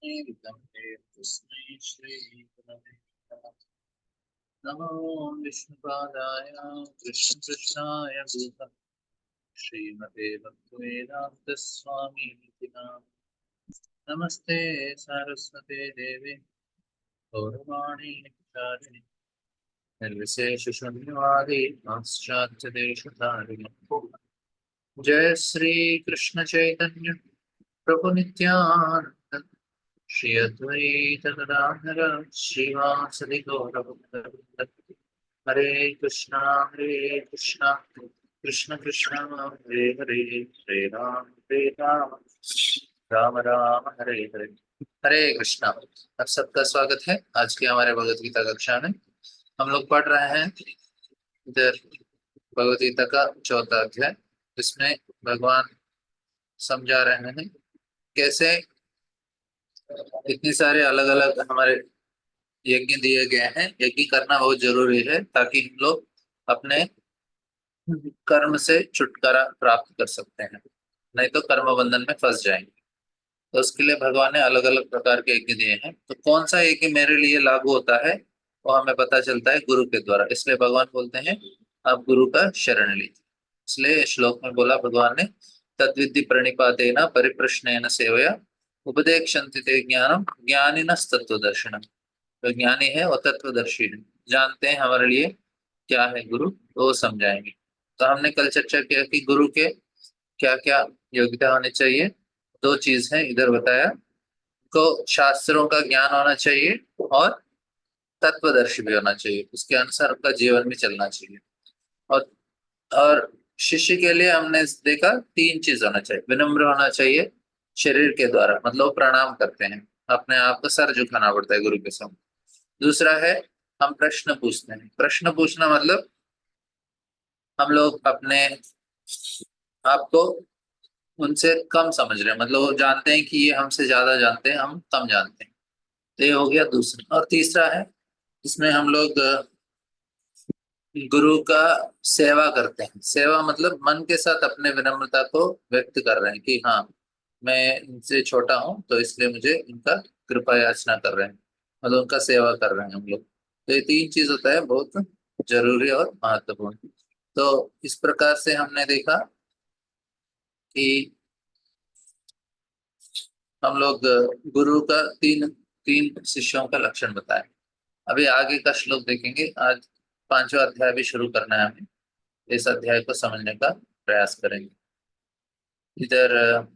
तस्मै श्रीगुरवे नमः। नमो विष्णुपादाय कृष्णकृष्णाय भूतले श्रीमते भक्तिवेदान्तस्वामिनिति नामिने। नमस्ते सारस्वते देवे गौरवाणी प्रचारिणे निर्विशेषशून्यवादी पाश्चात्यदेशधारिणे। जय श्री कृष्ण चैतन्य प्रभु नित्यानंद श्री अद्वैत गदाधर श्रीवासदि गौरभक्त। हरे कृष्णा कृष्ण कृष्ण हरे हरे हरे राम राम राम हरे हरे। हरे कृष्णा। आप सबका स्वागत है आज के हमारे भगवत गीता कक्षा में। हम लोग पढ़ रहे हैं इधर भगवत गीता का चौथा अध्याय। इसमें भगवान समझा रहे हैं कैसे इतने सारे अलग अलग हमारे यज्ञ दिए गए हैं। यज्ञ करना बहुत जरूरी है ताकि हम लोग अपने कर्म से छुटकारा प्राप्त कर सकते हैं, नहीं तो कर्म बंधन में फंस जाएंगे। तो उसके लिए भगवान ने अलग अलग प्रकार के यज्ञ दिए हैं। तो कौन सा यज्ञ मेरे लिए लागू होता है वो हमें पता चलता है गुरु के द्वारा। इसलिए भगवान बोलते हैं आप गुरु का शरण लीजिए। इसलिए श्लोक में बोला भगवान ने तद्विद्धि प्रणिपातेन परिप्रश्नेन सेवया उपदेक्षन्ति ते ज्ञानम ज्ञानिनस्तत्त्वदर्शिनम्। जो ज्ञानी है वो तत्वदर्शी है, जानते हैं हमारे लिए क्या है गुरु, तो वो समझाएंगे। तो हमने कल चर्चा किया कि गुरु के क्या क्या योग्यता होनी चाहिए। दो चीज है इधर बताया, को शास्त्रों का ज्ञान होना चाहिए और तत्वदर्शी भी होना चाहिए, उसके अनुसार उनका जीवन भी चलना चाहिए। और शिष्य के लिए हमने देखा तीन चीज होना चाहिए। विनम्र होना चाहिए शरीर के द्वारा, मतलब वो प्रणाम करते हैं, अपने आप को सर झुकाना पड़ता है गुरु के सामने। दूसरा है हम प्रश्न पूछते हैं। प्रश्न पूछना मतलब हम लोग अपने आप को उनसे कम समझ रहे हैं, मतलब वो जानते हैं कि ये हमसे ज्यादा जानते हैं, हम कम जानते हैं। तो ये हो गया दूसरा। और तीसरा है इसमें हम लोग गुरु का सेवा करते हैं। सेवा मतलब मन के साथ अपने विनम्रता को व्यक्त कर रहे हैं कि हाँ मैं इनसे छोटा हूँ तो इसलिए मुझे इनका कृपा याचना कर रहे हैं, मतलब उनका सेवा कर रहे हैं हम लोग। तो ये तीन चीज होता है बहुत जरूरी और महत्वपूर्ण। तो इस प्रकार से हमने देखा कि हम लोग गुरु का तीन तीन शिष्यों का लक्षण बताए। अभी आगे का श्लोक देखेंगे। आज पांचवा अध्याय भी शुरू करना है हमें, इस अध्याय को समझने का प्रयास करेंगे। इधर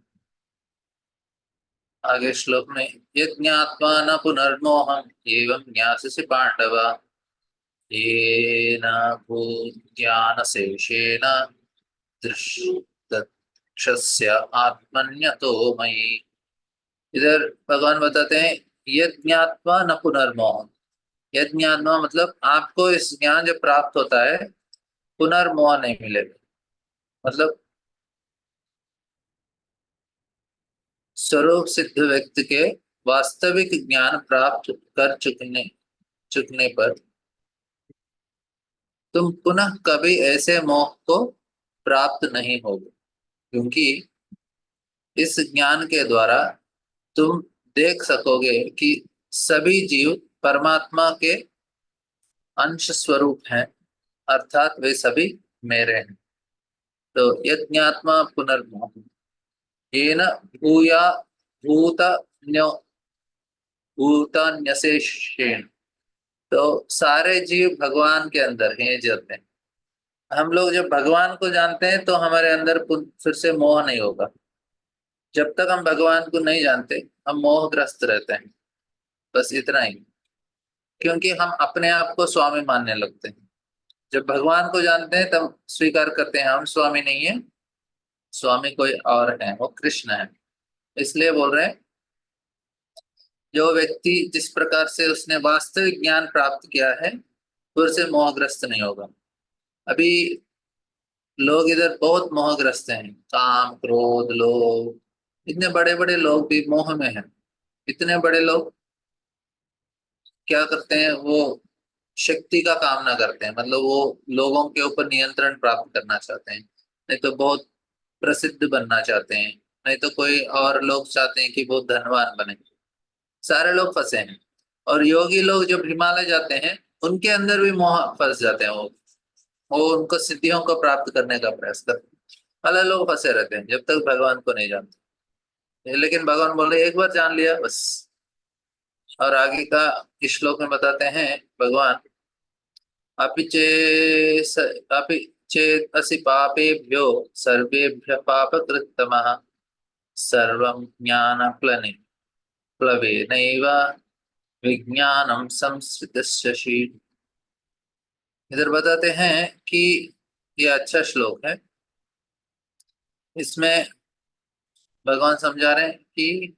आगे श्लोक में यज्ञात्वा न पुनर्मोहम एवं ज्ञास्यसि पांडव येन भूज्ञान शेषेण दृश्यस्य आत्मन्यतो मयि। इधर भगवान बताते हैं यज्ञात्वा न पुनर्मोहम। यज्ञात्मा मतलब आपको इस ज्ञान जब प्राप्त होता है पुनर्मोह नहीं मिलेगा। मतलब स्वरूप सिद्ध व्यक्ति के वास्तविक ज्ञान प्राप्त कर चुकने पर तुम पुनः कभी ऐसे मोह को प्राप्त नहीं होगे, क्योंकि इस ज्ञान के द्वारा तुम देख सकोगे कि सभी जीव परमात्मा के अंश स्वरूप हैं, अर्थात वे सभी मेरे हैं। तो यज्ञात्मा पुनर्मोह येन भूया भूतन्यो भूतान्यशेषेण। तो सारे जीव भगवान के अंदर हैं जाते हैं। हम लोग जब भगवान को जानते हैं तो हमारे अंदर फिर से मोह नहीं होगा। जब तक हम भगवान को नहीं जानते हम मोहग्रस्त रहते हैं, बस इतना ही। क्योंकि हम अपने आप को स्वामी मानने लगते हैं। जब भगवान को जानते हैं तब स्वीकार करते हैं हम स्वामी नहीं है, स्वामी कोई और है, वो कृष्ण है। इसलिए बोल रहे हैं जो व्यक्ति जिस प्रकार से उसने वास्तविक ज्ञान प्राप्त किया है फिर से मोहग्रस्त नहीं होगा। अभी लोग इधर बहुत मोहग्रस्त हैं, काम क्रोध लोभ। इतने बड़े बड़े लोग भी मोह में हैं। इतने बड़े लोग क्या करते हैं, वो शक्ति का कामना करते हैं, मतलब वो लोगों के ऊपर नियंत्रण प्राप्त करना चाहते हैं, नहीं तो बहुत प्रसिद्ध बनना चाहते हैं, नहीं तो कोई और लोग चाहते हैं कि बहुत धनवान बने। सारे लोग फंसे हैं। और योगी लोग जब हिमालय जाते हैं उनके अंदर भी मोह फंस जाते हैं। वो उनको सिद्धियों को प्राप्त करने का प्रयास करते हैं। अलग लोग फंसे रहते हैं जब तक भगवान को नहीं जानते। लेकिन भगवान बोले एक बार जान लिया बस। और आगे का इस श्लोक में बताते हैं भगवान, अपि चे अपि चेत् असि पापेभ्यो सर्वेभ्य पापकृत्तमः सर्वं ज्ञानप्लने प्लवेनैव विज्ञानम संस्कृतस्य। इधर बताते हैं कि ये अच्छा श्लोक है। इसमें भगवान समझा रहे हैं कि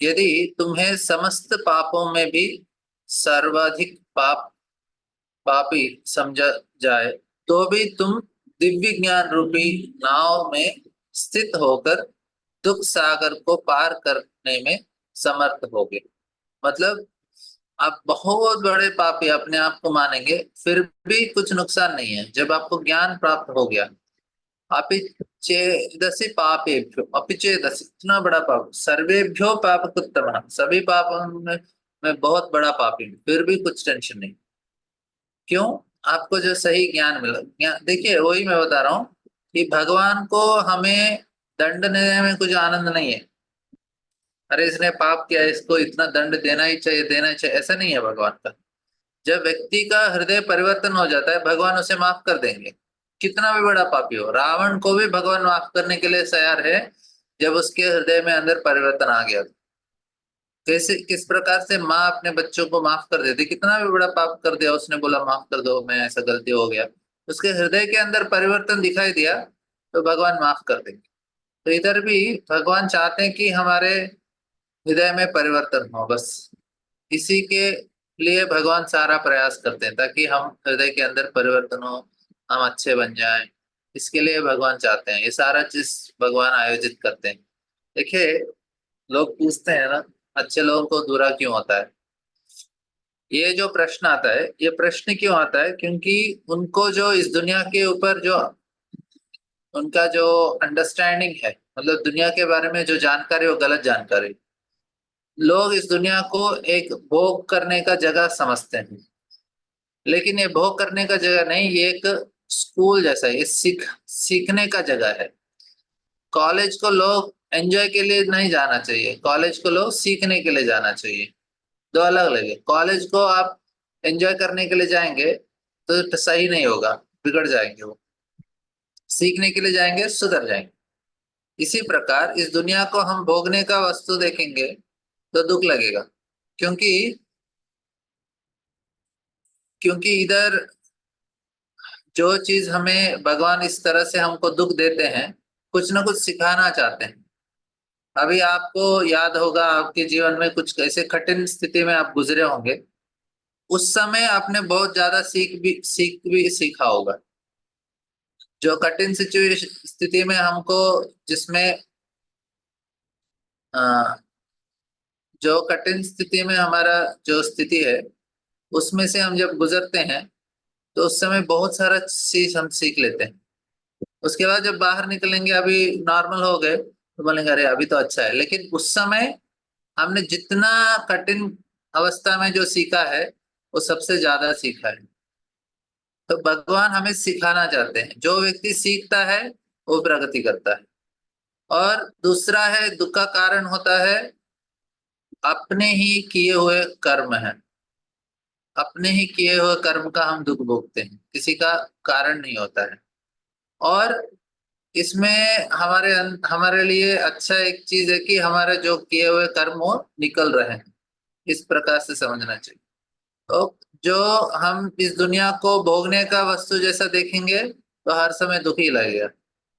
यदि तुम्हें समस्त पापों में भी सर्वाधिक पापी समझा जाए तो भी तुम दिव्य ज्ञान रूपी नाव में स्थित होकर दुख सागर को पार करने में समर्थ होगे। मतलब आप बहुत बड़े पापी अपने आप को मानेंगे फिर भी कुछ नुकसान नहीं है जब आपको ज्ञान प्राप्त हो गया। अपिचेदसि पापेभ्यो, अपिचेदसि इतना बड़ा पाप, सर्वेभ्यो पाप कृत्तमः सभी पापों में मैं बहुत बड़ा पापी हूँ फिर भी कुछ टेंशन नहीं। क्यों? आपको जो सही ज्ञान मिला। ज्ञान देखिए वही मैं बता रहा हूँ कि भगवान को हमें दंड देने में कुछ आनंद नहीं है। अरे इसने पाप किया इसको इतना दंड देना ही चाहिए देना ही चाहिए, ऐसा नहीं है भगवान का। जब व्यक्ति का हृदय परिवर्तन हो जाता है भगवान उसे माफ कर देंगे, कितना भी बड़ा पापी हो। रावण को भी भगवान माफ करने के लिए तैयार है जब उसके हृदय में अंदर परिवर्तन आ गया। कैसे किस प्रकार से माँ अपने बच्चों को माफ कर देती, कितना भी बड़ा पाप कर दिया उसने बोला माफ कर दो मैं ऐसा गलती हो गया, उसके हृदय के अंदर परिवर्तन दिखाई दिया तो भगवान माफ कर देंगे। तो इधर भी भगवान चाहते हैं कि हमारे हृदय में परिवर्तन हो, बस इसी के लिए भगवान सारा प्रयास करते हैं ताकि हम हृदय के अंदर परिवर्तन हो, हम अच्छे बन जाएं। इसके लिए भगवान चाहते हैं, ये सारा चीज भगवान आयोजित करते हैं। देखिए लोग पूछते हैं ना अच्छे लोगों को बुरा क्यों होता है। ये जो प्रश्न आता है ये प्रश्न क्यों आता है, क्योंकि उनको जो इस दुनिया के ऊपर जो उनका जो अंडरस्टैंडिंग है, मतलब दुनिया के बारे में जो जानकारी वो गलत जानकारी। लोग इस दुनिया को एक भोग करने का जगह समझते हैं, लेकिन ये भोग करने का जगह नहीं, ये एक स्कूल जैसा है, ये सीखने का जगह है। कॉलेज को लोग एंजॉय के लिए नहीं जाना चाहिए, कॉलेज को लोग सीखने के लिए जाना चाहिए। दो अलग अलग है। कॉलेज को आप एंजॉय करने के लिए जाएंगे तो सही नहीं होगा, बिगड़ जाएंगे। वो सीखने के लिए जाएंगे सुधर जाएंगे। इसी प्रकार इस दुनिया को हम भोगने का वस्तु देखेंगे तो दुख लगेगा, क्योंकि क्योंकि इधर जो चीज हमें भगवान इस तरह से हमको दुख देते हैं कुछ ना कुछ सिखाना चाहते हैं। अभी आपको याद होगा आपके जीवन में कुछ ऐसे कठिन स्थिति में आप गुजरे होंगे, उस समय आपने बहुत ज्यादा सीख भी सीखा होगा। जो कठिन सिचुएशन स्थिति में हमको जिसमें अ, जो कठिन स्थिति में हमारा जो स्थिति है उसमें से हम जब गुजरते हैं तो उस समय बहुत सारा चीज हम सीख लेते हैं। उसके बाद जब बाहर निकलेंगे अभी नॉर्मल हो गए तो बोलेंगे अरे अभी तो अच्छा है, लेकिन उस समय हमने जितना कठिन अवस्था में जो सीखा है वो सबसे ज्यादा सीखा है। तो भगवान हमें सिखाना चाहते हैं, जो व्यक्ति सीखता है वो प्रगति करता है। और दूसरा है दुख का कारण होता है अपने ही किए हुए कर्म है। अपने ही किए हुए कर्म का हम दुख भोगते हैं, किसी का कारण नहीं होता है। और इसमें हमारे लिए अच्छा एक चीज है कि हमारे जो किए हुए कर्म वो निकल रहे हैं, इस प्रकार से समझना चाहिए। तो जो हम इस दुनिया को भोगने का वस्तु जैसा देखेंगे तो हर समय दुखी लगेगा।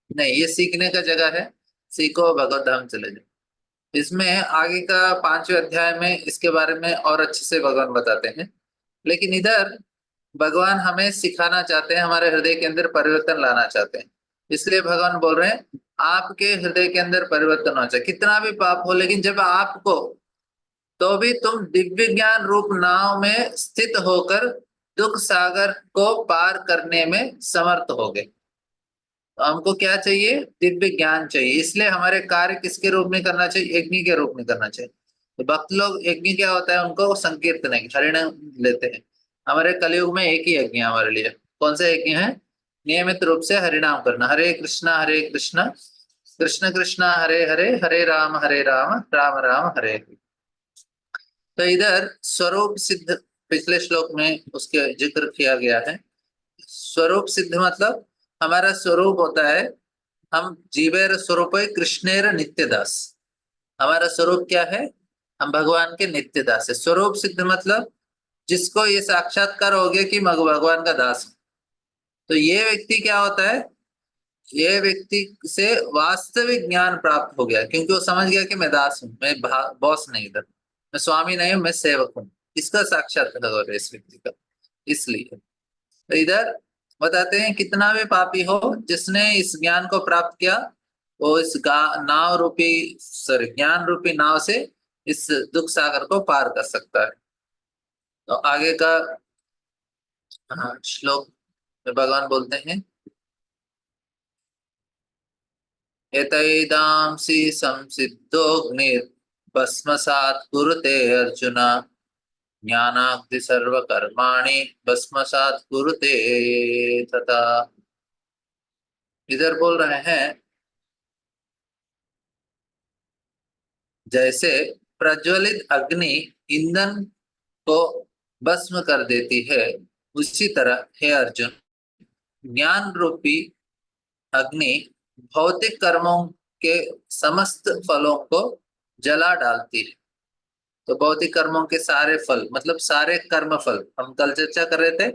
नहीं, ये सीखने का जगह है, सीखो भगवत धाम चले जाओ। इसमें आगे का 5वें अध्याय में इसके बारे में और अच्छे से भगवान बताते हैं। लेकिन इधर भगवान हमें सिखाना चाहते हैं, हमारे हृदय के अंदर परिवर्तन लाना चाहते हैं। इसलिए भगवान बोल रहे हैं आपके हृदय के अंदर परिवर्तन होना चाहिए, कितना भी पाप हो लेकिन जब आपको, तो भी तुम दिव्य ज्ञान रूप नाव में स्थित होकर दुख सागर को पार करने में समर्थ होगे। तो हमको क्या चाहिए? दिव्य ज्ञान चाहिए। इसलिए हमारे कार्य किसके रूप में करना चाहिए? यज्ञ के रूप में करना चाहिए। तो भक्त लोग यज्ञ क्या होता है, उनको संकीर्तन है, हरिनाम लेते हैं। हमारे कलयुग में एक ही यज्ञ है हमारे लिए। कौन सा यज्ञ है? नियमित रूप से हरिनाम करना, हरे कृष्णा कृष्ण कृष्ण हरे हरे, हरे राम राम राम हरे हरे। तो इधर स्वरूप सिद्ध पिछले श्लोक में उसके जिक्र किया गया है। स्वरूप सिद्ध मतलब हमारा स्वरूप होता है, हम जीवेर स्वरूप कृष्णेर नित्य दास। हमारा स्वरूप क्या है? हम भगवान के नित्य दास है। स्वरूप सिद्ध मतलब जिसको ये साक्षात्कार हो गया कि मैं भगवान का दास हूं, तो ये व्यक्ति क्या होता है? ये व्यक्ति से वास्तविक ज्ञान प्राप्त हो गया, क्योंकि वो समझ गया कि मैं दास हूं, मैं बॉस नहीं, इधर मैं स्वामी नहीं हूं, मैं सेवक हूं। इसका साक्षात्कार हो रहा है इस व्यक्ति का। इसलिए तो इधर बताते हैं, कितना भी पापी हो, जिसने इस ज्ञान को प्राप्त किया, वो इस नाव रूपी, सॉरी, ज्ञान रूपी नाव से इस दुख सागर को पार कर सकता है। तो आगे का श्लोक में भगवान बोलते हैं, एतैदांसि संसिद्धोऽग्निर्भस्मसात् कुरुते अर्जुन, ज्ञानाग्नि सर्वकर्माणि भस्मसात् कुरुते तथा। इधर बोल रहे हैं, जैसे प्रज्वलित अग्नि ईंधन को भस्म कर देती है, उसी तरह हे अर्जुन, ज्ञान रूपी अग्नि भौतिक कर्मों के समस्त फलों को जला डालती है। तो भौतिक कर्मों के सारे फल मतलब सारे कर्म फल, हम कल चर्चा कर रहे थे,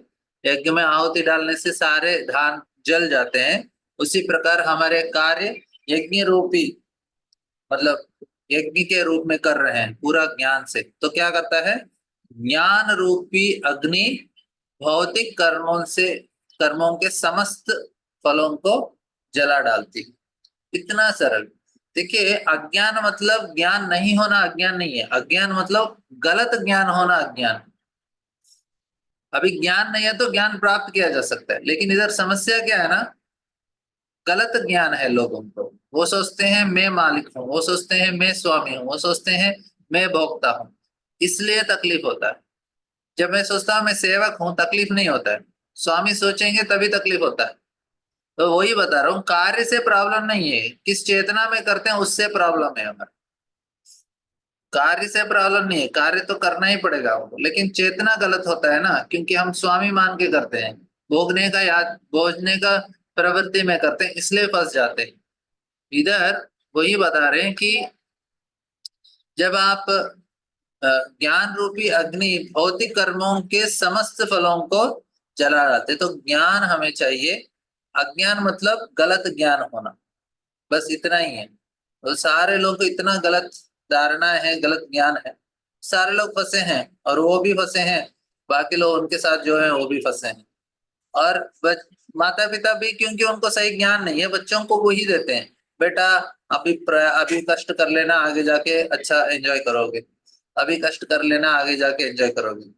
यज्ञ में आहुति डालने से सारे धान जल जाते हैं। उसी प्रकार हमारे कार्य यज्ञ रूपी, मतलब यज्ञ के रूप में कर रहे हैं पूरा ज्ञान से, तो क्या करता है? ज्ञान रूपी अग्नि भौतिक कर्मों के समस्त फलों को जला डालती है। इतना सरल। देखिए, अज्ञान मतलब ज्ञान नहीं होना अज्ञान नहीं है, अज्ञान मतलब गलत ज्ञान होना अज्ञान। अभी ज्ञान नहीं है तो ज्ञान प्राप्त किया जा सकता है, लेकिन इधर समस्या क्या है ना, गलत ज्ञान है लोगों को। वो सोचते हैं मैं मालिक हूँ, वो सोचते हैं मैं स्वामी हूँ, वो सोचते हैं मैं भोक्ता हूँ, इसलिए तकलीफ होता है। जब मैं सोचता हूँ मैं सेवक हूँ, तकलीफ नहीं होता है। स्वामी सोचेंगे तभी तकलीफ होता है। तो वही बता रहा हूँ, कार्य से प्रॉब्लम नहीं है, किस चेतना में करते हैं उससे प्रॉब्लम है हमारा। कार्य से प्रॉब्लम नहीं है, कार्य तो करना ही पड़ेगा हमको, लेकिन चेतना गलत होता है ना, क्योंकि हम स्वामी मान के करते हैं, भोगने का प्रवृत्ति में करते हैं, इसलिए फंस जाते हैं। इधर वही बता रहे हैं कि जब आप ज्ञान रूपी अग्नि भौतिक कर्मों के समस्त फलों को जला डालते, तो ज्ञान हमें चाहिए। अज्ञान मतलब गलत ज्ञान होना, बस इतना ही है। तो सारे लोग को इतना गलत धारणा है, गलत ज्ञान है, सारे लोग फंसे हैं, और वो भी फंसे हैं, बाकी लोग उनके साथ जो है वो भी फंसे हैं। और माता पिता भी, क्योंकि उनको सही ज्ञान नहीं है, बच्चों को वही देते हैं, बेटा अभी कष्ट कर लेना, आगे जाके अच्छा एंजॉय करोगे, अभी कष्ट कर लेना, आगे जाके एंजॉय करोगे।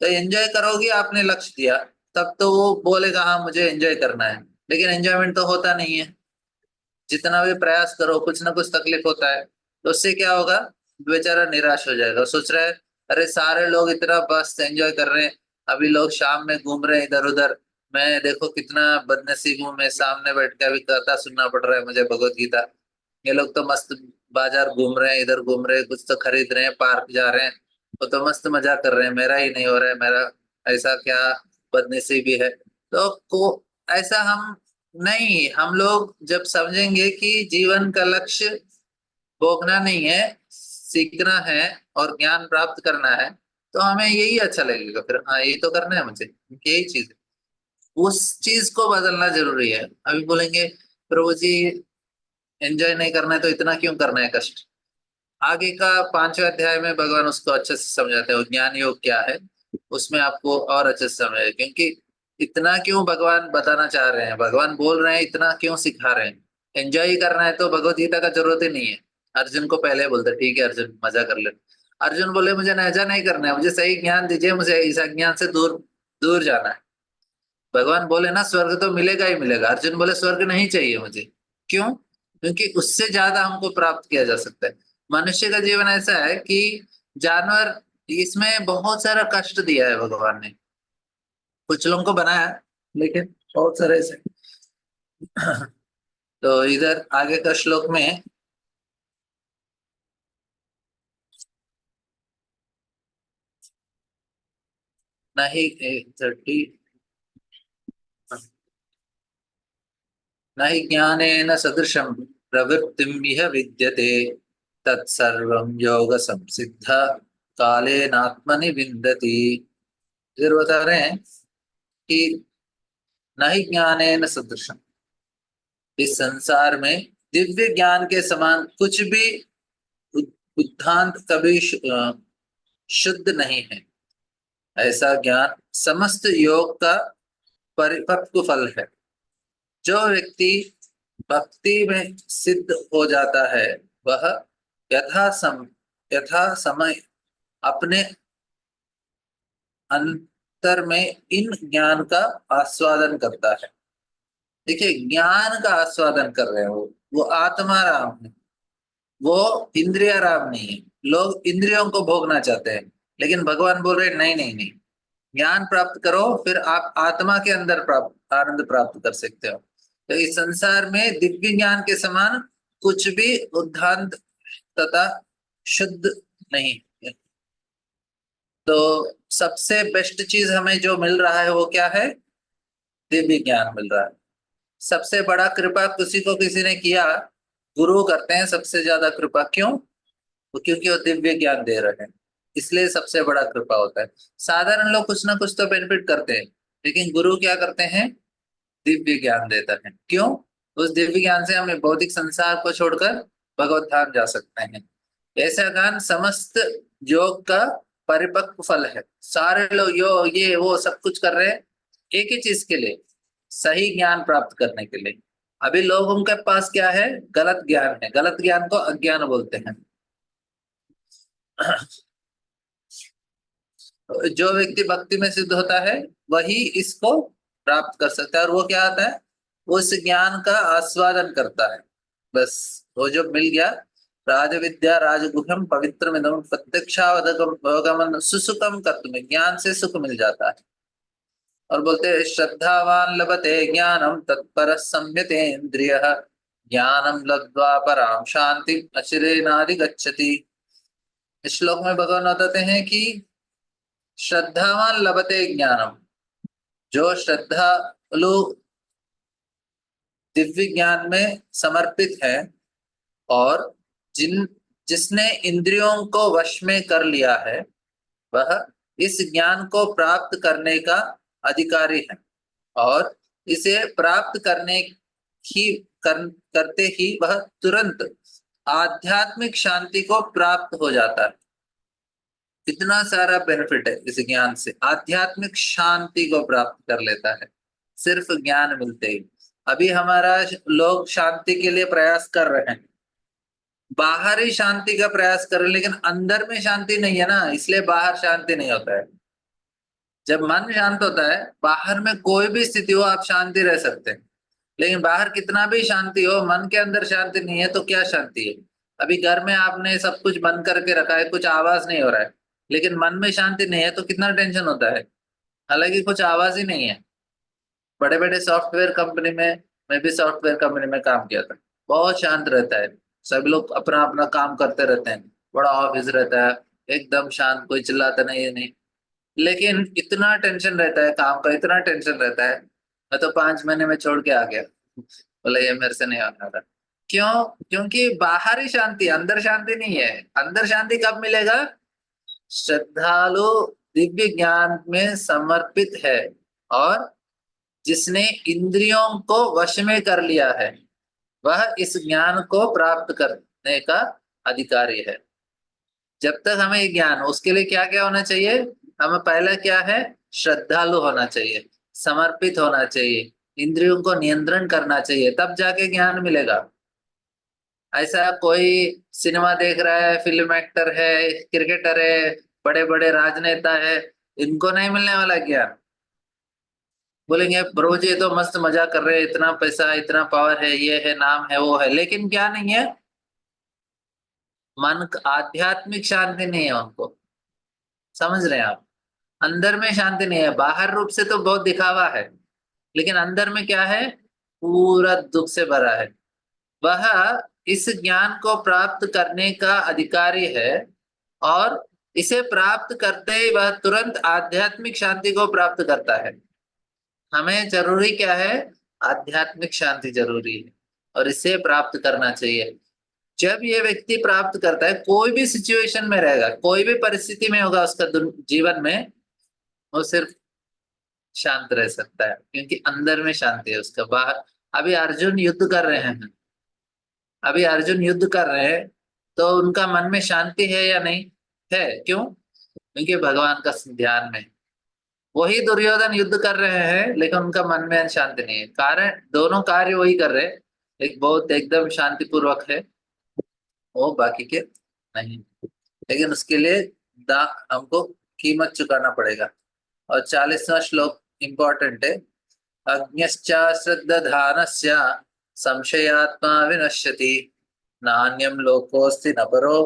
तो एंजॉय करोगे, आपने लक्ष्य दिया, तब तो वो बोलेगा हाँ मुझे एंजॉय करना है, लेकिन एंजॉयमेंट तो होता नहीं है। जितना भी प्रयास करो कुछ ना कुछ तकलीफ होता है, तो उससे क्या होगा? बेचारा निराश हो जाएगा, सोच रहा है अरे सारे लोग इतना मस्त एंजॉय कर रहे हैं, अभी लोग शाम में घूम रहे हैं इधर उधर, मैं देखो कितना बदनसीब हूँ, मैं सामने बैठ के अभी कथा सुनना पड़ रहा है मुझे भगवत गीता। ये लोग तो मस्त बाजार घूम रहे हैं, इधर घूम रहे हैं, कुछ तो खरीद रहे हैं, पार्क जा रहे हैं, वो तो मस्त मजा कर रहे हैं, मेरा ही नहीं हो रहा है, मेरा ऐसा क्या बदनसीबी है। तो ऐसा हम नहीं, हम लोग जब समझेंगे कि जीवन का लक्ष्य भोगना नहीं है, सीखना है और ज्ञान प्राप्त करना है, तो हमें यही अच्छा लगेगा, फिर हाँ यही तो करना है मुझे, यही चीज है। उस चीज को बदलना जरूरी है। अभी बोलेंगे प्रभु जी एंजॉय नहीं करना है तो इतना क्यों करना है कष्ट। आगे का 5वें अध्याय में भगवान उसको अच्छे से समझाते हैं, ज्ञान योग क्या है, उसमें आपको और अच्छे से समझाए, क्योंकि इतना क्यों भगवान बताना चाह रहे हैं, भगवान बोल रहे हैं इतना क्यों सिखा रहे हैं। एंजॉय ही करना है तो भगवत गीता का जरूरत ही नहीं है। अर्जुन को पहले बोलते ठीक है अर्जुन मजा कर ले। अर्जुन बोले मुझे मजा नहीं करना है, मुझे सही ज्ञान दीजिए, मुझे ऐसा ज्ञान से दूर दूर जाना है। भगवान बोले ना स्वर्ग तो मिलेगा ही मिलेगा, अर्जुन बोले स्वर्ग नहीं चाहिए मुझे। क्यों? क्योंकि उससे ज्यादा हमको प्राप्त किया जा सकता है। मनुष्य का जीवन ऐसा है कि जानवर, इसमें बहुत सारा कष्ट दिया है भगवान ने। कुछ लोगों को बनाया, लेकिन बहुत सारे ऐसे। तो इधर आगे का श्लोक में नहीं 30, न हि ज्ञानेन सदृशं प्रवृत्तिं इह विद्यते तत्सर्वं योग संसिद्ध कालेनात्मनि विन्दति। इधर बता रहे हैं कि न ही ज्ञानेन सदृशं, इस संसार में दिव्य ज्ञान के समान कुछ भी बुद्धांत कभी शुद्ध नहीं है। ऐसा ज्ञान समस्त योग का परिपक्व फल है। जो व्यक्ति भक्ति में सिद्ध हो जाता है वह यथा समय अपने अंतर में इन ज्ञान का आस्वादन करता है। देखिए, ज्ञान का आस्वादन कर रहे हो, वो आत्मा राम है, वो इंद्रिया राम नहीं है। लोग इंद्रियों को भोगना चाहते हैं, लेकिन भगवान बोल रहे नहीं नहीं नहीं, ज्ञान प्राप्त करो, फिर आप आत्मा के अंदर प्राप्त आनंद प्राप्त कर सकते हो। तो इस संसार में दिव्य ज्ञान के समान कुछ भी उद्धांत तथा शुद्ध नहीं है। तो सबसे बेस्ट चीज हमें जो मिल रहा है वो क्या है? दिव्य ज्ञान मिल रहा है। सबसे बड़ा कृपा किसी को किसी ने किया, गुरु करते हैं सबसे ज्यादा कृपा। क्यों? क्योंकि वो दिव्य ज्ञान दे रहे हैं, इसलिए सबसे बड़ा कृपा होता है। साधारण लोग कुछ ना कुछ तो बेनिफिट करते हैं, लेकिन गुरु क्या करते हैं? दिव्य ज्ञान देता है। क्यों? उस दिव्य ज्ञान से हम भौतिक संसार को छोड़कर भगवत धाम जा सकते हैं। ऐसा ज्ञान समस्त योग का परिपक्व फल है। सारे लोग यो ये वो सब कुछ कर रहे हैं एक ही चीज के लिए, सही ज्ञान प्राप्त करने के लिए। अभी लोगों के पास क्या है? गलत ज्ञान है। गलत ज्ञान को अज्ञान बोलते हैं। जो व्यक्ति भक्ति में सिद्ध होता है वही इसको प्राप्त कर सकता है। और वो क्या आता है? उस ज्ञान का आस्वादन करता है। बस वो जो मिल गया, राज विद्या राजगुह्यम पवित्रमिदं प्रत्यक्षावगमन सुसुखम कर्तुम, ज्ञान से सुख मिल जाता है। और बोलते हैं श्रद्धावान लभते ज्ञानम तत्पर संयते इंद्रिय ज्ञानम लब्ध्वा पराम शांति अचिरेनाधिगच्छति। इस श्लोक में भगवान बताते हैं कि श्रद्धावान लभते ज्ञानम, जो श्रद्धालु दिव्य ज्ञान में समर्पित है, और जिसने इंद्रियों को वश में कर लिया है, वह इस ज्ञान को प्राप्त करने का अधिकारी है। और इसे प्राप्त करते ही वह तुरंत आध्यात्मिक शांति को प्राप्त हो जाता है। इतना सारा बेनिफिट है इस ज्ञान से। आध्यात्मिक शांति को प्राप्त कर लेता है सिर्फ ज्ञान मिलते ही। अभी हमारा लोग शांति के लिए प्रयास कर रहे हैं, बाहरी शांति का प्रयास कर रहे हैं, लेकिन अंदर में शांति नहीं है ना, इसलिए बाहर शांति नहीं होता है। जब मन शांत होता है, बाहर में कोई भी स्थिति हो आप शांति रह सकते हैं। लेकिन बाहर कितना भी शांति हो, मन के अंदर शांति नहीं है तो क्या शांति है? अभी घर में आपने सब कुछ बंद करके रखा है, कुछ आवाज नहीं हो रहा है, लेकिन मन में शांति नहीं है तो कितना टेंशन होता है, हालांकि कुछ आवाज ही नहीं है। बड़े बड़े सॉफ्टवेयर कंपनी में, मैं भी सॉफ्टवेयर कंपनी में काम किया था, बहुत शांत रहता है। सभी लोग अपना अपना काम करते रहते हैं, बड़ा ऑफिस रहता है, एकदम शांत, कोई चिल्लाता नहीं है नहीं। लेकिन इतना टेंशन रहता है काम का, इतना टेंशन रहता है, मैं तो 5 महीने में छोड़ के आ गया, बोले ये मेरे से नहीं होना था। क्यों? क्योंकि बाहर ही शांति, अंदर शांति नहीं है। अंदर शांति कब मिलेगा? श्रद्धालु दिव्य ज्ञान में समर्पित है, और जिसने इंद्रियों को वश में कर लिया है, वह इस ज्ञान को प्राप्त करने का अधिकारी है। जब तक हमें ये ज्ञान, उसके लिए क्या क्या होना चाहिए? हमें पहला क्या है? श्रद्धालु होना चाहिए, समर्पित होना चाहिए, इंद्रियों को नियंत्रण करना चाहिए, तब जाके ज्ञान मिलेगा। ऐसा कोई सिनेमा देख रहा है, फिल्म एक्टर है, क्रिकेटर है, बड़े बड़े राजनेता है, इनको नहीं मिलने वाला ज्ञान। बोलेंगे प्रभु जी ये तो मस्त मजा कर रहे हैं, इतना पैसा, इतना पावर है, ये है, नाम है, वो है, लेकिन क्या नहीं है? मन आध्यात्मिक शांति नहीं है उनको, समझ रहे हैं आप? अंदर में शांति नहीं है, बाहर रूप से तो बहुत दिखावा है, लेकिन अंदर में क्या है? पूरा दुख से भरा है। वह इस ज्ञान को प्राप्त करने का अधिकारी है, और इसे प्राप्त करते ही वह तुरंत आध्यात्मिक शांति को प्राप्त करता है। हमें जरूरी क्या है? आध्यात्मिक शांति जरूरी है, और इसे प्राप्त करना चाहिए। जब ये व्यक्ति प्राप्त करता है, कोई भी सिचुएशन में रहेगा, कोई भी परिस्थिति में होगा उसका जीवन में, वो सिर्फ शांत रह सकता है, क्योंकि अंदर में शांति है उसका। बाहर अभी अर्जुन युद्ध कर रहे हैं, अभी अर्जुन युद्ध कर रहे हैं, तो उनका मन में शांति है या नहीं? है। क्यों? क्योंकि भगवान का ध्यान में। वही दुर्योधन युद्ध कर रहे हैं, लेकिन उनका मन में शांति नहीं है। कारण दोनों कार्य वही कर रहे हैं, एक बहुत एकदम शांतिपूर्वक है, वो बाकी के नहीं। लेकिन उसके लिए दा हमको कीमत चुकाना पड़ेगा। और 40वां श्लोक इम्पोर्टेंट है। अज्ञश्च श्रद्धानस्य संशयात्मा विनश्यति, नान्यं लोकोऽस्ति न परो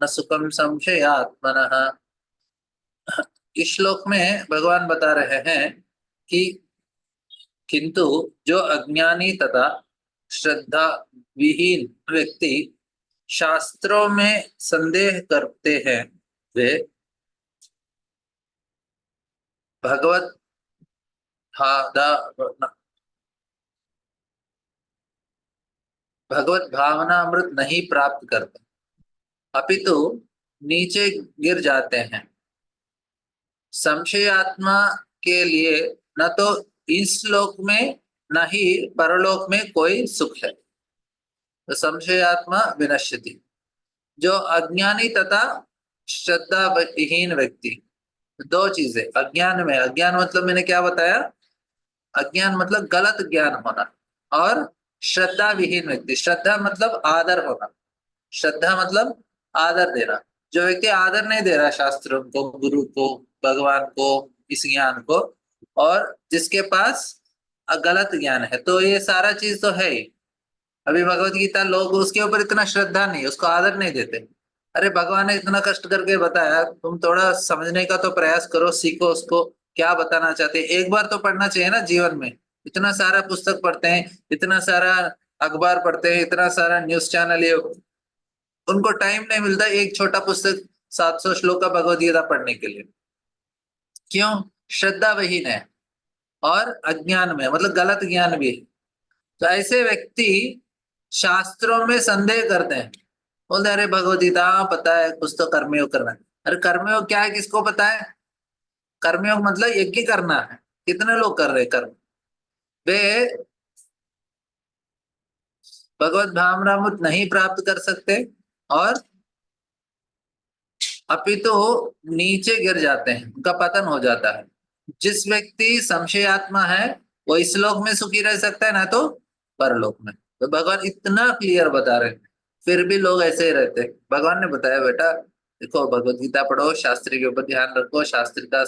न सुखम संशयात्मनः। इस श्लोक में भगवान बता रहे हैं कि किंतु जो अज्ञानी तथा श्रद्धा विहीन व्यक्ति शास्त्रों में संदेह करते हैं, वे भगवत भगवत भावना अमृत नहीं प्राप्त करते, अपितु नीचे गिर जाते हैं। संशयात्मा के लिए न तो इस लोक में न ही परलोक में कोई सुख है। तो संशयात्मा विनश्यति, जो अज्ञानी तथा श्रद्धा विहीन व्यक्ति, दो चीजें अज्ञान में। अज्ञान मतलब मैंने क्या बताया? अज्ञान मतलब गलत ज्ञान होना, और श्रद्धा विहीन व्यक्ति, श्रद्धा मतलब आदर होना, श्रद्धा मतलब आदर देना। जो व्यक्ति आदर नहीं दे रहा शास्त्रों को, गुरु को, भगवान को, इस ज्ञान को, और जिसके पास गलत ज्ञान है, तो ये सारा चीज तो है ही। अभी भगवत गीता लोग उसके ऊपर इतना श्रद्धा नहीं, उसको आदर नहीं देते। अरे भगवान ने इतना कष्ट करके बताया, तुम थोड़ा समझने का तो प्रयास करो, सीखो उसको क्या बताना चाहते हैं। एक बार तो पढ़ना चाहिए ना जीवन में। इतना सारा पुस्तक पढ़ते हैं, इतना सारा अखबार पढ़ते हैं, इतना सारा न्यूज चैनल, ये उनको टाइम नहीं मिलता एक छोटा पुस्तक 700 श्लोक का भगवत गीता पढ़ने के लिए। क्यों? श्रद्धा विहीन है और अज्ञान में, मतलब गलत ज्ञान भी है। तो ऐसे व्यक्ति शास्त्रों में संदेह करते हैं, बोलते अरे भगवत गीता पता है, कुछ तो कर्मयोग करना है। अरे कर्मयोग क्या है, किसको पता है? कर्मयोग मतलब यज्ञ करना है। कितने लोग कर रहे कर्म? वे भगवत भावनामृत नहीं प्राप्त कर सकते, और अपितु नीचे गिर जाते हैं, उनका पतन हो जाता है। जिस व्यक्ति संशयात्मा है, वो इस लोक में सुखी रह सकता है, ना तो परलोक में। तो भगवान इतना क्लियर बता रहे हैं, फिर भी लोग ऐसे ही रहते हैं। भगवान ने बताया बेटा देखो, भगवत गीता पढ़ो, शास्त्र के ऊपर ध्यान रखो, शास्त्र का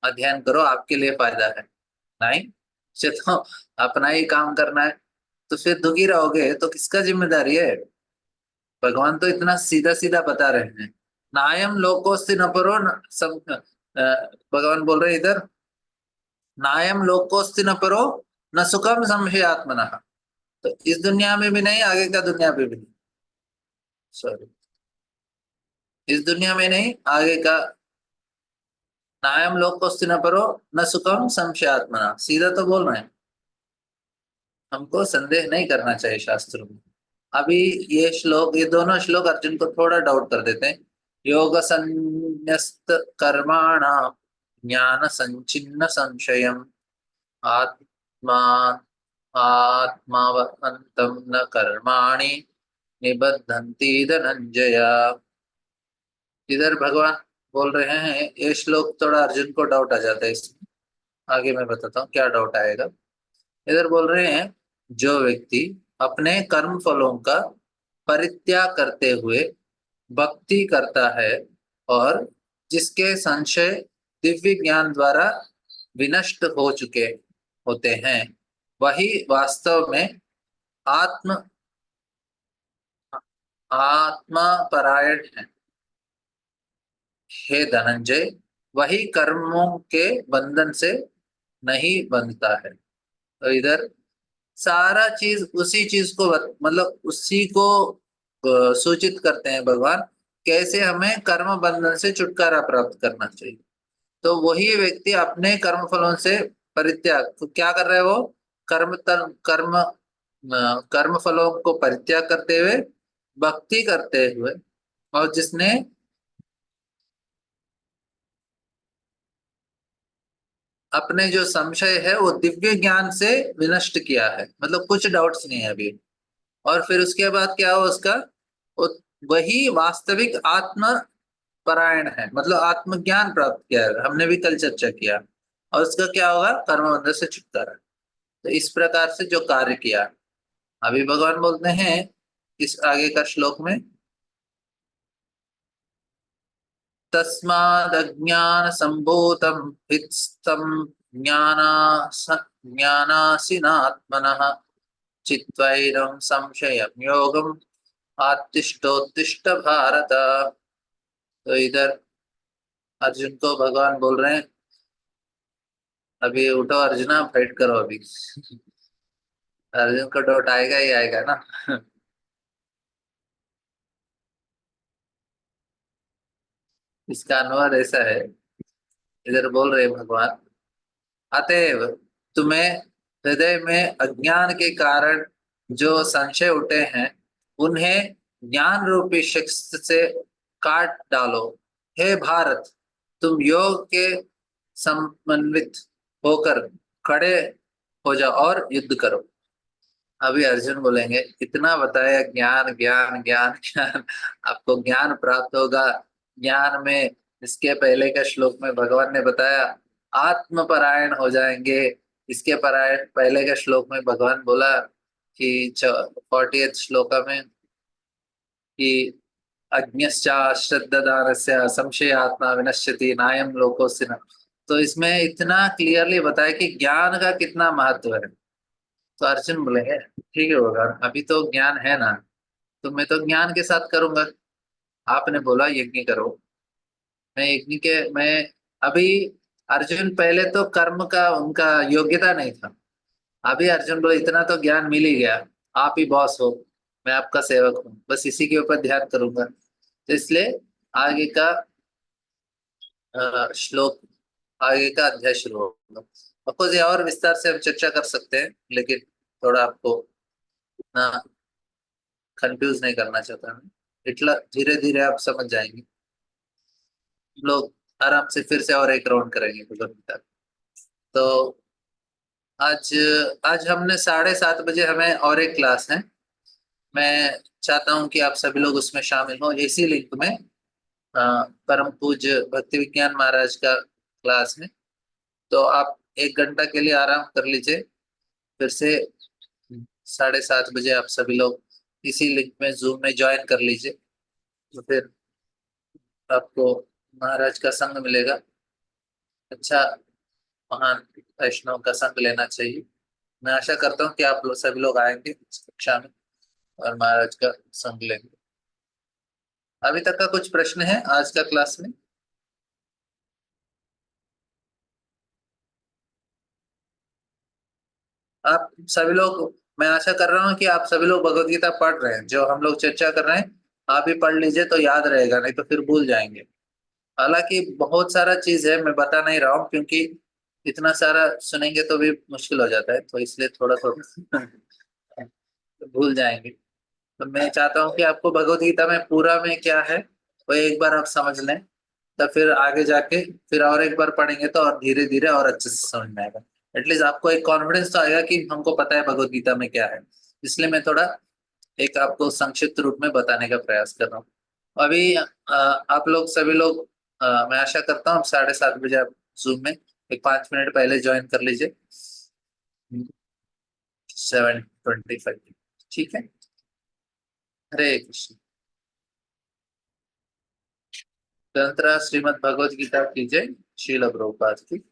अध्ययन करो, आपके लिए फायदा है। नहीं, सिर्फ तो अपना ही काम करना है, तो फिर दुखी रहोगे तो किसका जिम्मेदारी है? भगवान तो इतना सीधा सीधा बता रहे हैं। नायम लोकोस्ति न परो न भगवान बोल रहे इधर, नायम लोकोस्ति न परो न सुखम संशयात्मनः। तो इस दुनिया में भी नहीं, आगे का दुनिया में भी नहीं। सॉरी, इस दुनिया में नहीं, आगे का। नायम लोकोस्ति न परो न सुखम संशयात्मनः, सीधा तो बोल रहे हैं। हमको संदेह नहीं करना चाहिए शास्त्रों में। अभी ये श्लोक, ये दोनों श्लोक अर्जुन को थोड़ा डाउट कर देते हैं। योग संन्यस्त कर्माणा ज्ञान संचिन्न संशयम आत्मा आत्मावंतम न कर्माणि निबद्धन्ति धनंजय। इधर भगवान बोल रहे हैं, ये श्लोक थोड़ा अर्जुन को डाउट आ जाता है इसमें। आगे मैं बताता हूँ क्या डाउट आएगा। इधर बोल रहे हैं, जो व्यक्ति अपने कर्म फलों का परित्याग करते हुए भक्ति करता है, और जिसके संशय दिव्य ज्ञान द्वारा विनष्ट हो चुके होते हैं, वही वास्तव में आत्म आत्मा परायण है, हे धनंजय, वही कर्मों के बंधन से नहीं बंधता है। तो इधर सारा चीज उसी चीज को मतलब उसी को सूचित करते हैं भगवान, कैसे हमें कर्म बंधन से छुटकारा प्राप्त करना चाहिए। तो वही व्यक्ति अपने कर्म फलों से परित्याग, तो क्या कर रहे हैं वो, कर्म फलों को परित्याग करते हुए, भक्ति करते हुए, और जिसने अपने जो संशय है वो दिव्य ज्ञान से विनष्ट किया है, मतलब कुछ डाउट्स नहीं है अभी। और फिर उसके बाद क्या हो उसका, वो वही वास्तविक आत्म परायण है, मतलब आत्मज्ञान प्राप्त किया है, हमने भी कल चर्चा किया। और उसका क्या होगा, कर्म बंधन से छुटकारा। तो इस प्रकार से जो कार्य किया, अभी भगवान बोलते हैं इस आगे का श्लोक में, तस्मादज्ञान संभूतम हृत्स्थम ज्ञानासीनात्मनः चित्वैनं संशयं योगम आत्तिष्ठोत्तिष्ठ भारत। तो इधर अर्जुन को भगवान बोल रहे हैं, अभी उठो अर्जुना, फाइट करो अभी। अर्जुन को डाउट आएगा ही आएगा ना। इसका अनुवाद ऐसा है, इधर बोल रहे भगवान, अतएव तुम्हें हृदय में अज्ञान के कारण जो संशय उठे हैं, उन्हें ज्ञान रूपी शख्स से काट डालो। हे भारत, तुम योग के समन्वित होकर खड़े हो जाओ और युद्ध करो। अभी अर्जुन बोलेंगे, इतना बताया ज्ञान ज्ञान ज्ञान ज्ञान, आपको ज्ञान प्राप्त होगा। ज्ञान में इसके पहले के श्लोक में भगवान ने बताया आत्मपरायण हो जाएंगे। इसके परायण पहले के श्लोक में भगवान बोला कि 40th श्लोक में कि अज्ञश्च श्रद्धदानस्य संशयात्मा विनश्यति नायं लोकोऽस्ति न। तो इसमें इतना क्लियरली बताया कि ज्ञान का कितना महत्व है। तो अर्जुन बोलेंगे, ठीक है भगवान, अभी तो ज्ञान है ना, तो मैं तो ज्ञान के साथ करूंगा। आपने बोला यज्ञ करो, मैं यज्ञ के मैं अभी, अर्जुन पहले तो कर्म का उनका योग्यता नहीं था। अभी अर्जुन बोले इतना तो ज्ञान मिल ही गया, आप ही बॉस हो, मैं आपका सेवक हूँ, बस इसी के ऊपर ध्यान करूंगा। तो इसलिए आगे का श्लोक, आगे का अध्याय शुरू होगा। ऑफकोर्स ये और विस्तार से हम चर्चा कर सकते हैं, लेकिन थोड़ा आपको इतना कंफ्यूज नहीं करना चाहता मैं, इतना धीरे धीरे आप समझ जाएंगे। हम लोग आराम से फिर से और एक राउंड करेंगे भगवद गीता। तो आज आज हमने 7:30 बजे हमें और एक क्लास है। मैं चाहता हूं कि आप सभी लोग उसमें शामिल हो। इसी लिंक में परम पूज्य भक्ति विज्ञान महाराज का क्लास है। तो आप 1 घंटा के लिए आराम कर लीजिए, फिर से 7:30 बजे आप सभी लोग इसी लिंक में जूम में ज्वाइन कर लीजिए। तो फिर आपको महाराज का संग मिलेगा। अच्छा, महान वैष्णव का संग लेना चाहिए। मैं आशा करता हूँ कि आप लोग सभी लोग आएंगे इस कक्षा में और महाराज का संग लेंगे। अभी तक का कुछ प्रश्न है आज का क्लास में? आप सभी लोग, मैं आशा कर रहा हूँ कि आप सभी लोग भगवत गीता पढ़ रहे हैं, जो हम लोग चर्चा कर रहे हैं। आप भी पढ़ लीजिए तो याद रहेगा, नहीं तो फिर भूल जाएंगे। हालांकि बहुत सारा चीज है, मैं बता नहीं रहा हूँ, क्योंकि इतना सारा सुनेंगे तो भी मुश्किल हो जाता है, तो इसलिए थोड़ा थोड़ा भूल जाएंगे। तो मैं चाहता हूँ कि आपको भगवत गीता में पूरा में क्या है वो एक बार आप समझ लें, तो फिर आगे जाके फिर और एक बार पढ़ेंगे तो और धीरे धीरे और अच्छे से समझ में आएगा। एटलीस्ट आपको एक कॉन्फिडेंस तो आएगा कि हमको पता है भगवत गीता में क्या है। इसलिए मैं थोड़ा एक आपको संक्षिप्त रूप में बताने का प्रयास कर रहा हूँ। अभी आप लोग सभी लोग, मैं आशा करता हूँ 7:30 बजे आप जूम में एक 5 मिनट पहले ज्वाइन कर लीजिए। 7:25, ठीक है। हरे कृष्ण। ग्रंथराज श्रीमद् भगवद गीता की जय। श्रील प्रभुपाद की।